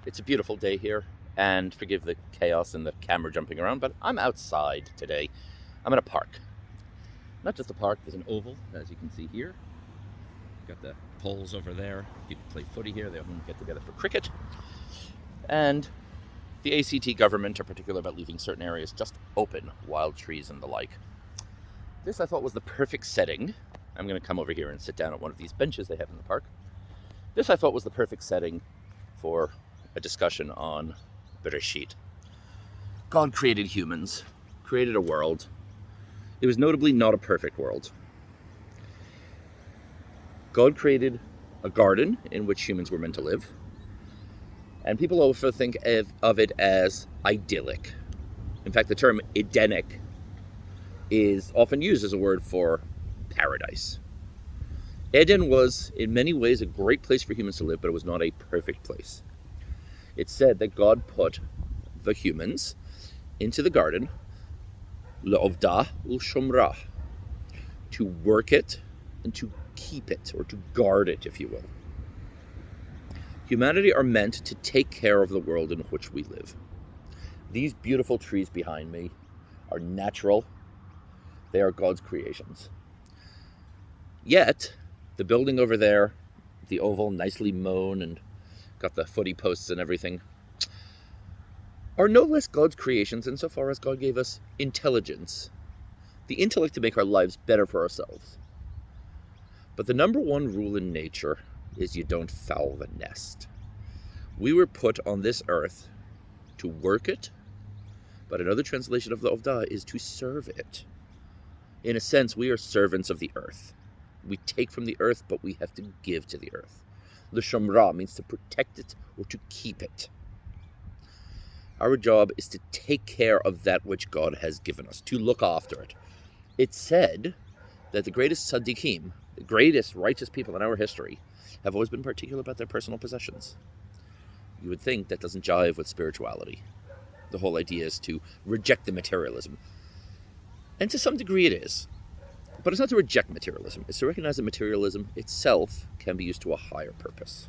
It's a beautiful day here, and forgive the chaos and the camera jumping around, but I'm outside today. I'm in a park. Not just a park, there's an oval, as you can see here. Got the poles over there. People play footy here, they often get together for cricket. And the ACT government are particular about leaving certain areas just open, wild trees and the like. This I thought was the perfect setting. I'm going to come over here and sit down at one of these benches they have in the park. This I thought was the perfect setting for a discussion on Bereshith. God created humans, created a world. It was notably not a perfect world. God created a garden in which humans were meant to live. And people often think of it as idyllic. In fact, the term Edenic is often used as a word for paradise. Eden was, in many ways, a great place for humans to live, but it was not a perfect place. It's said that God put the humans into the garden, le'ovdah u'shomrah, to work it and to keep it, or to guard it, if you will. Humanity are meant to take care of the world in which we live. These beautiful trees behind me are natural. They are God's creations. Yet, the building over there, the oval, nicely mown and got the footy posts and everything, are no less God's creations insofar as God gave us intelligence, the intellect to make our lives better for ourselves. But the number one rule in nature is you don't foul the nest. We were put on this earth to work it, but another translation of the Ovdah is to serve it. In a sense, we are servants of the earth. We take from the earth, but we have to give to the earth. L'shomra means to protect it or to keep it. Our job is to take care of that which God has given us, to look after it. It's said that the greatest tzaddikim, the greatest righteous people in our history, have always been particular about their personal possessions. You would think that doesn't jive with spirituality. The whole idea is to reject the materialism. And to some degree it is. But it's not to reject materialism. It's to recognize that materialism itself can be used to a higher purpose.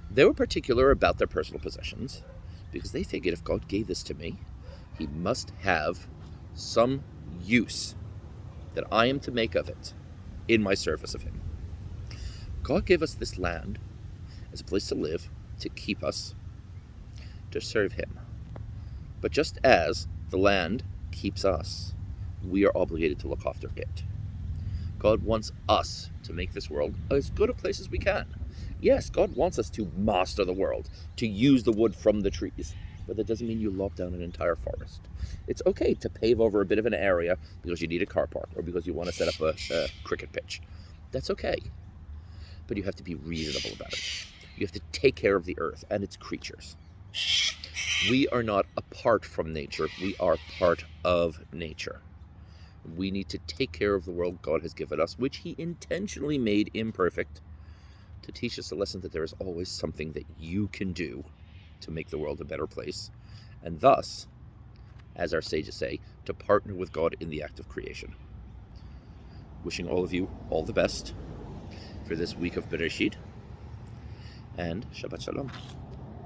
They were particular about their personal possessions because they figured if God gave this to me, he must have some use that I am to make of it in my service of him. God gave us this land as a place to live, to keep us, to serve him. But just as the land keeps us, we are obligated to look after it. God wants us to make this world as good a place as we can. Yes, God wants us to master the world, to use the wood from the trees, but that doesn't mean you lop down an entire forest. It's okay to pave over a bit of an area because you need a car park or because you want to set up a cricket pitch. That's okay, but you have to be reasonable about it. You have to take care of the earth and its creatures. We are not apart from nature, we are part of nature. We need to take care of the world God has given us, which he intentionally made imperfect, to teach us the lesson that there is always something that you can do to make the world a better place, and thus, as our sages say, to partner with God in the act of creation. Wishing all of you all the best for this week of Bereshith, and Shabbat Shalom.